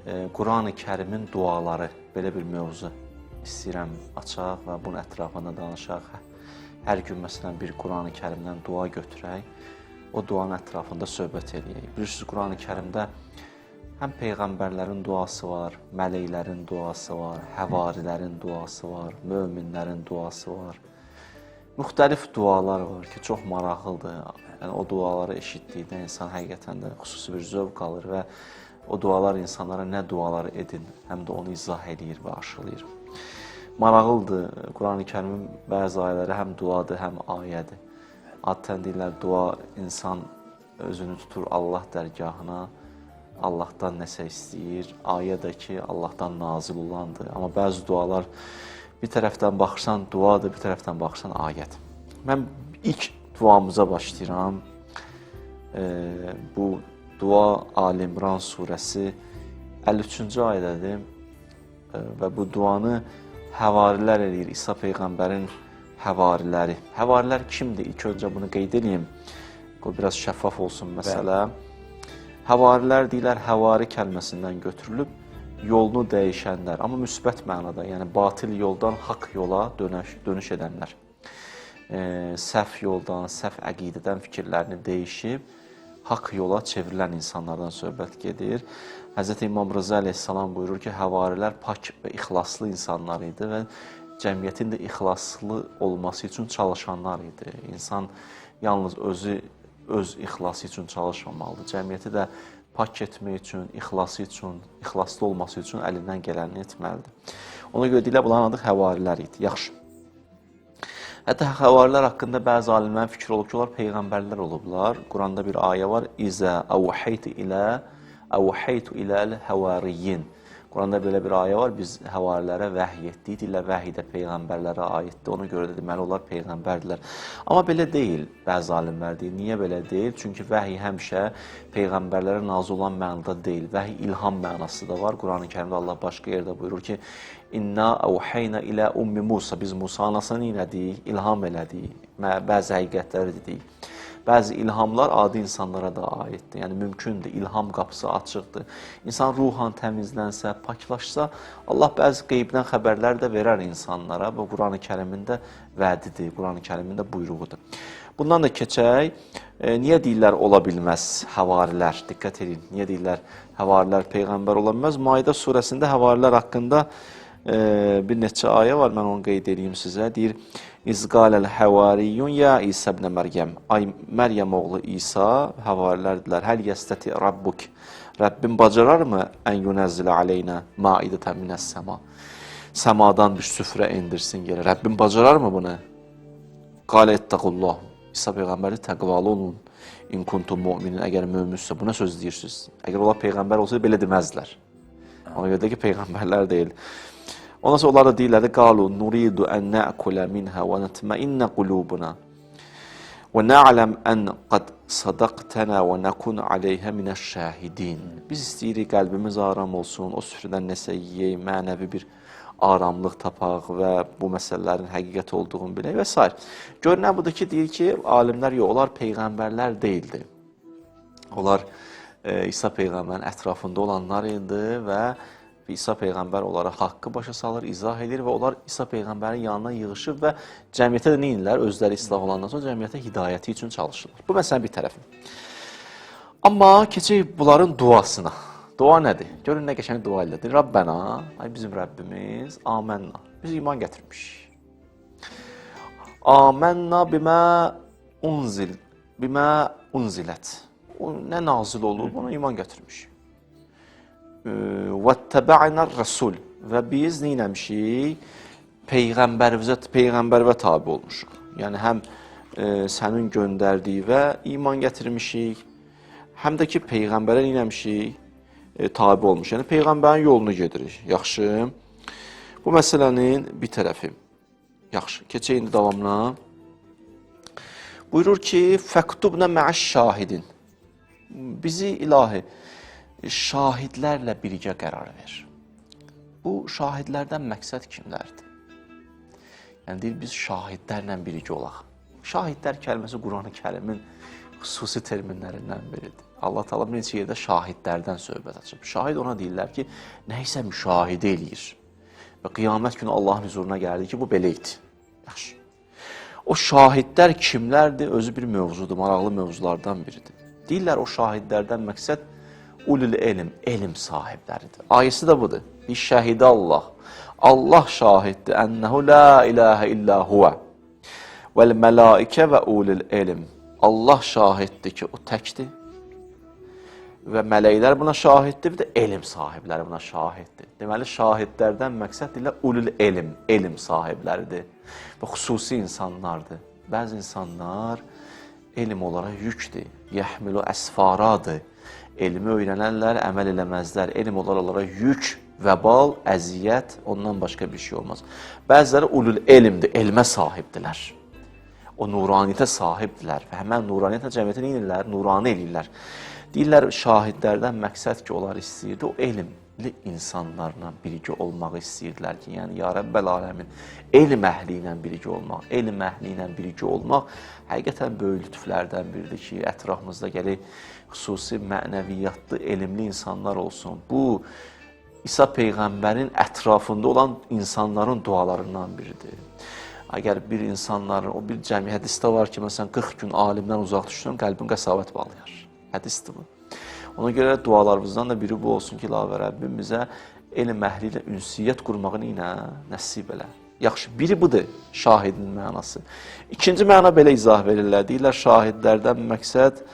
Quran-ı Kərimin duaları, belə bir mövzu istəyirəm açaq və bunun ətrafında danışaq. Hər gün məsələn bir Quran-ı Kərimdən dua götürək, o duanın ətrafında söhbət edək. Bilirsiniz, Quran-ı Kərimdə həm peyğəmbərlərin duası var, mələklərin duası var, həvarilərin duası var, möminlərin duası var. Müxtəlif dualar var ki, çox maraqlıdır. Yəni, o duaları eşitdikdə insan həqiqətən də xüsusi bir zövq alır və o dualar insanlara nə dualar edin, həm də onu izah edir və aşılayır. Maraqlıdır, Quran-ı Kərimin bəzi ayələri həm duadır, həm ayədir. Adətən deyirlər, dua insan özünü tutur Allah dərgahına, Allahdan nəsə istəyir, ayə də ki, Allahdan nazil olandır. Amma bəzi dualar bir tərəfdən baxırsan duadır, bir tərəfdən baxırsan ayədir. Mən ilk duamıza başlayıram. Bu dua Ali-İmran surəsi 53-cü ayədədir və bu duanı həvarilər eləyir, İsa Peyğəmbərin həvariləri. Həvarilər kimdir? İlk öncə bunu qeyd edeyim. Bu biraz şəffaf olsun məsələ. Həvarilər deyirlər, həvari kəlməsindən götürülüb, yolunu dəyişənlər, amma müsbət mənada, yəni batil yoldan haqq yola dönüş edənlər. Səhv yoldan, səhv əqidədən fikirlərini dəyişib, haqq yola çevrilən insanlardan söhbət gedir. Hz. İmam Rıza əleyhissalam buyurur ki, həvarilər pak və ixlaslı insanlar idi və cəmiyyətin də ixlaslı olması üçün çalışanlar idi. İnsan yalnız öz ixlası üçün çalışmamalıdır. Cəmiyyəti də pak etmək üçün, ixlası üçün, ixlaslı olması üçün əlindən gələni etməlidir. Ona görə deyirlər, bunların adı həvarilər idi. Yaxşı. Hətta həvarilər haqqında bəzi alimlərin fikri olub ki, onlar peyğəmbərlər olublar. Quranda bir ayə var. İzə əvhəytu iləl həvariyyin. Quranda belə bir ayə var. Biz həvarilərə vəhiy etdik. Deyirlər, vəhiy də peyğəmbərlərə aiddir. Ona görə də deməli, onlar peyğəmbərdirlər. Amma belə deyil, bəzi alimlər deyir. Niyə belə deyil? Çünki vəhiy həmişə peyğəmbərlərə nazil olan mənada deyil. Vəhiy ilham mənası da var. Quran-ı Kərimdə Allah başqa yerdə buyurur ki, İnna əvhəynə ilə ummi Musa. Biz Musa anasını elədik, ilham elədik, bəzi həqiqətləri dedik. Bəzi ilhamlar adi insanlara da aiddir. Yəni, mümkündür, ilham qapısı açıqdır. İnsan ruhan təmizlənsə, paklaşsa, Allah bəzi qeybdən xəbərlər də verər insanlara. Bu, Quran-ı Kərimində vədidir, Quran-ı Kərimində buyruğudur. Bundan da keçək, niyə deyirlər ola bilməz həvarilər? Diqqət edin, niyə deyirlər həvarilər peyğəmbər ola bilməz? Maidə surəsində həvarilər haqqında bir neçə ayə var, mən onu qeyd edeyim sizə. Deyir, İzqaləl həvariyyun ya İsa ibn Məryəm. Ay Məryəm oğlu İsa, həvarilər, həl yəstəti Rabbuk. Rəbbim bacararmı ən yunəzzilə aleynə maidətən minəs səma. Səmadan bir süfrə indirsin yerə. Rəbbim bacararmı bunu? Qalə ettəqullah. İsa Peyğəmbəri təqvalı olun. İn kuntum mu'minin. Əgər möminsə, buna söz deyirsiniz. Əgər ola Peyğəmbər olsaydı, belə deməzlər. Ona görə də ki, Peyğəmbərlər deyil. Ondan sonra onlar da deyirlər, qalu nuridu ən nə'kulə minhə və nətməinnə qulubuna və nə'ləm ən qad sadaqtənə və nəkun aleyhə minəş şəhidin. Biz istəyirik, qəlbimiz aram olsun, o süfrədən nəsə yeyək, mənəvi bir aramlıq tapaq və bu məsələlərin həqiqət olduğunu bilək və s. Görünən budur ki, deyir ki, alimlər yox, onlar peyğəmbərlər deyildi. Onlar İsa Peyğəmbərin ətrafında olanlar idi və İsa Peyğəmbər onlara haqqı başa salır, izah edir və onlar İsa Peyğəmbərin yanına yığışır və cəmiyyətə də neyinlər? Özləri islah olandan sonra cəmiyyətə hidayəti üçün çalışırlar. Bu məsələn bir tərəfi. Amma keçək bunların duasına. Dua nədir? Görün nə qəşəng dua elədir. Rabbənə, ay bizim Rəbbimiz, amənna. Biz iman gətirmişik. Amənna bimə unzilət. O nə nazil olub, ona iman gətirmişik. وَاتَّبَعْنَا الرَّسُولِ və biz neyləmişik? Peyğəmbərvə tabi olmuşuq. Yəni, həm sənin göndərdiyi və iman gətirmişik, həm də ki, Peyğəmbərə neyləmişik? Tabi olmuş. Yəni, Peyğəmbərin yolunu gedirik. Yaxşı. Bu məsələnin bir tərəfi. Yaxşı. Keçək indi davamına. Buyurur ki, فَقْتُبْنَ مَعَ الشَّاهِدin. Bizi ilahi şahidlərlə birgə qərar ver. Bu şahidlərdən məqsəd kimlərdir? Yəni, deyir, biz şahidlərlə birgə olaq. Şahidlər kəlməsi Quran-ı Kərimin xüsusi terminlərindən biridir. Allah Taala neçə yerdə şahidlərdən söhbət açıb. Şahid ona deyirlər ki, nəyisə müşahidə eləyir. Və qiyamət günü Allahın huzuruna gəldi ki, bu belə idi. Yaxşı. O şahidlər kimlərdir? Özü bir mövzudur, maraqlı mövzulardan biridir. Deyirlər o şahidlərdən məqsəd ulul elm sahibləridir. Ayəsi də budur. Bir şəhidə Allah. Allah şahiddir. Ənəhu la ilahə illə huvə. Vəl məlaikə və ulul elm. Allah şahiddir ki, o təkdir. Və mələklər buna şahiddir, bir də elm sahibləri buna şahiddir. Deməli, şahidlərdən məqsəd ilə ulul elm sahibləridir və xüsusi insanlardır. Bəzi insanlar elm olaraq yükdür, yəhmilu əsfaradır. Elmi öyrənənlər əməl eləməzlər, elm olaraq yük, vəbal, əziyyət, ondan başqa bir şey olmaz. Bəziləri ulul elmdir, elmə sahibdirlər. O nuraniyyətə sahibdirlər və həmən nuraniyyətə cəmiyyəti neyirlər? Nurani eləyirlər. Deyirlər, şahidlərdən məqsəd ki, onlar istəyirdi, o elmli insanlarla birgə olmağı istəyirdilər ki, yəni, ya Rəbbəl aləmin, elm əhli ilə birgə olmaq, elm əhli ilə birgə olmaq həqiqətən böyük lütflərdən biridir ki, ətrafımızda gələk xüsusi mənəviyyatlı, elmli insanlar olsun. Bu, İsa Peyğəmbərin ətrafında olan insanların dualarından biridir. Əgər bir insanların, o bir cəmiyyət hədisdə var ki, məsələn, 40 gün alimdən uzaq düşürəm, qəlbin qəsavət bağlayar. Hədisdir bu. Ona görə dualarımızdan da biri bu olsun ki, İlahi Rəbbim bizə elm əhli ilə ünsiyyət qurmağı ilə nəsib elə. Yaxşı, biri budur, şahidin mənası. İkinci məna belə izah verirlər. Deyirlər, şahidlərdən məqsəd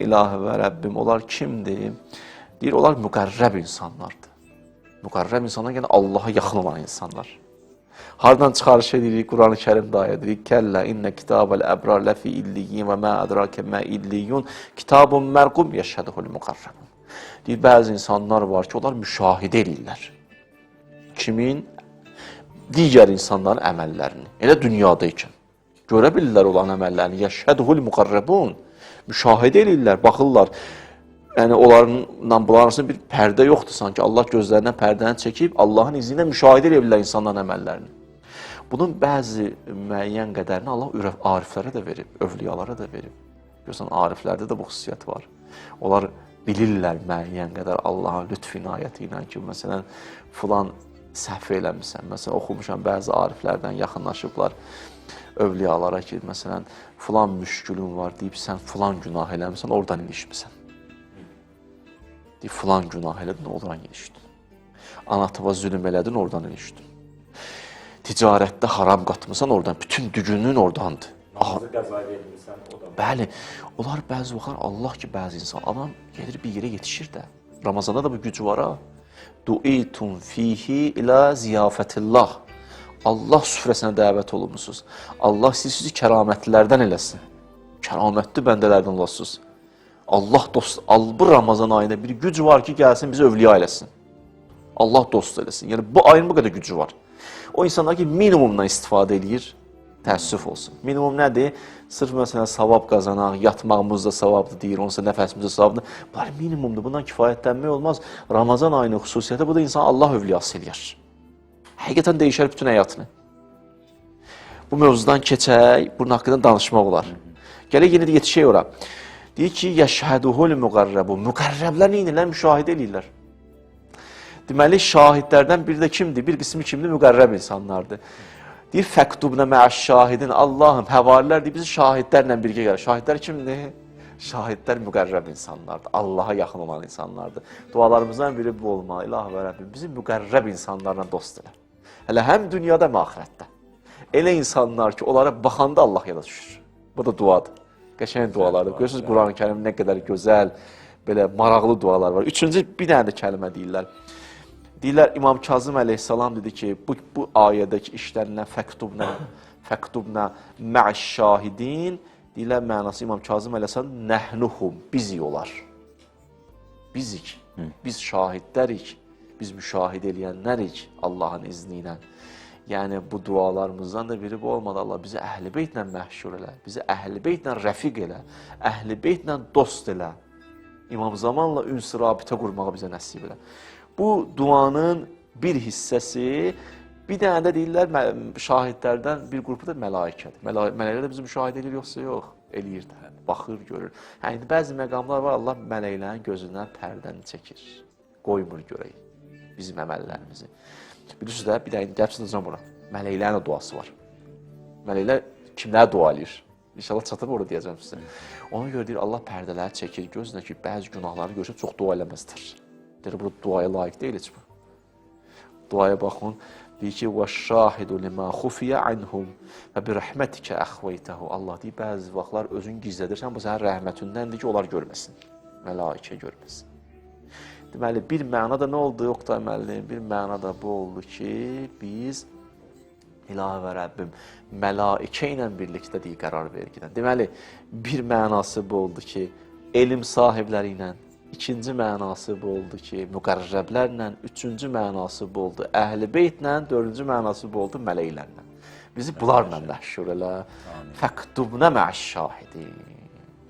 İlahi və Rəbbim, onlar kimdir? Deyir, onlar müqərrəb insanlardır. Müqərrəb insanlar, yəni Allaha yaxın olan insanlar. Hardan çıxarış edirik? Quran-ı Kərimdə ayə edirik. Kəllə innə kitabəl əbrar ləfi illiyyin və mə ədrakə mə illiyyun kitabun mərqum yəşhədəhul müqarrəbun. Deyir, bəzi insanlar var ki, onlar müşahidə edirlər. Kimin? Digər insanların əməllərini. Elə dünyadaykən. Görə bilirlər olan əməllərini. Yəşhədəhul müqarrəbun. Müşahidə edirlər, baxırlar. Yəni, onlarla bunların arasında bir pərdə yoxdur sanki. Allah gözlərindən pərdəni çəkib, Allahın izni ilə müşahidə edirlər insanların əməllərini. Bunun bəzi müəyyən qədərini Allah ariflərə də verib, övliyalara da verib. Görürsən, ariflərdə də bu xüsusiyyət var. Onlar bilirlər müəyyən qədər Allahın lütf inayəti ilə ki, məsələn, filan səhv eləmirsən. Məsələn, oxumuşam, bəzi ariflərdən yaxınlaşıblar övliyalara ki, məsələn, filan müşkülün var deyib, sən filan günah eləmirsən, oradan ilişmirsən. Deyib, filan günah elədin, oradan ilişdin. Anatıva zülüm elədin, oradan ilişdin. Ticarətdə haram qatmısan, oradan, bütün dügünün oradandır. Namazı qəza verilmirsən, o da. Bəli, onlar bəzi vaxtlar, Allah ki, bəzi insan, adam gelir bir yerə yetişir də. Ramazanda da bu gücü var ha. Du'itun fihi ilə ziyafətillah. Allah süfrəsinə dəvət olunmuşsunuz. Allah sizi kəramətlilərdən eləsin. Kəramətli bəndələrdən olasınız. Allah dost, bu Ramazan ayında bir güc var ki, gəlsin bizi övliya eləsin. Allah dost eləsin. Yəni, bu ayın bu qədər gücü var. O insanlar ki, minimumdan istifadə edir, təəssüf olsun. Minimum nədir? Sırf məsələn, savab qazanaq, yatmağımız da savabdır deyir, onsa nəfəsimiz də savabdır. Bunlar minimumdur, bundan kifayətlənmək olmaz. Ramazan ayının xüsusiyyəti bu da insan Allah övliyası eləyər. Həqiqətən dəyişər bütün həyatını. Bu mövzudan keçək, bunun haqqında danışmaq olar. Gələk yenə də yetişək ora. Deyir ki, yəşhəduhul müqarrəbu. Müqarrəblər neynirlər? Müşahidə eləyirlər. Deməli, şahidlərdən biri də kimdir? Bir qismi kimdir? Müqərrəb insanlardır. Deyir, fəktubnə məəş-şahidin. Allahım, həvarilər deyir, bizi şahidlərlə birgə gəlir. Şahidlər kimdir? Şahidlər müqərrəb insanlardır. Allaha yaxın olan insanlardır. Dualarımızdan biri bu olmalı. İlahi və Rəbbim, bizi müqərrəb insanlarla dost elə. Hələ həm dünyada, həm axirətdə. Elə insanlar ki, onlara baxanda Allah yada düşür. Bu da duadır. Qəşəng dualardır. Görürsünüz, Quran-ı Kərim nə qədər gözəl, belə maraqlı dualar var. Üçüncü bir dənə də kəlmə deyirlər. Deyirlər, İmam Kazım əleyhissalam dedi ki, bu ayədəki işlərinə fəktubnə mə'ş-şahidin, deyirlər, mənası İmam Kazım əleyhissalam, nəhnuhum, bizik olar. Bizik, biz şahidlərik, biz müşahidə eləyənlərik Allahın izni ilə. Yəni, bu dualarımızdan da biri bu olmadı. Allah bizi əhl-i beytlə məhşur elə, bizi əhl-i beytlə rəfiq elə, əhl-i beytlə dost elə. İmam zamanla üns-i rabitə qurmağı bizə nəsib elə. Bu duanın bir hissəsi, bir dənə də deyirlər, şahidlərdən bir qrupu da mələikədir. Mələklər də bizi müşahidə edir, yoxsa yox. eləyir də, baxır, görür. Hə, indi bəzi məqamlar var, Allah mələklərin gözündən pərdəni çəkir, qoymur görək bizim əməllərimizi. Bilirsiniz də, bir də indi gəlmişsiniz bura, mələklərin də duası var. Mələklər kimlərə dua eləyir? İnşallah çatıb orada deyəcəm sizə. Ona görə deyir, Allah pərdələri çəkir gözünə ki, bəzi günahları görsə çox dua eləməzdir. Deyir, bu duaya layiq deyil heç bu. Duaya baxın, deyir ki, وَالشَّاهِدُ لِمَا خُفِيَ عَنْهُمْ فَبِرَحْمَتِكَ أَخْوَيْتَهُ Allah deyir, bəzi vaxtlar özün gizlədirsən, bu sənin rəhmətindəndir ki, onlar görməsin, mələikə görməsin. Deməli, bir məna da nə oldu, Oqtay müəllim? Bir məna da bu oldu ki, biz İlahi və Rəbbim mələikə ilə birlikdə deyir, qərar vergidən. Deməli, bir mənası bu oldu ki, elm sahibləri ilə, ikinci mənası bu oldu ki, müqərrəblərlə, üçüncü mənası bu oldu, əhl-i beytlə, dördüncü mənası bu oldu, mələklərlə. Bizi bunlarla məşhur elə. Fəktubnə mə'ş-şahidin.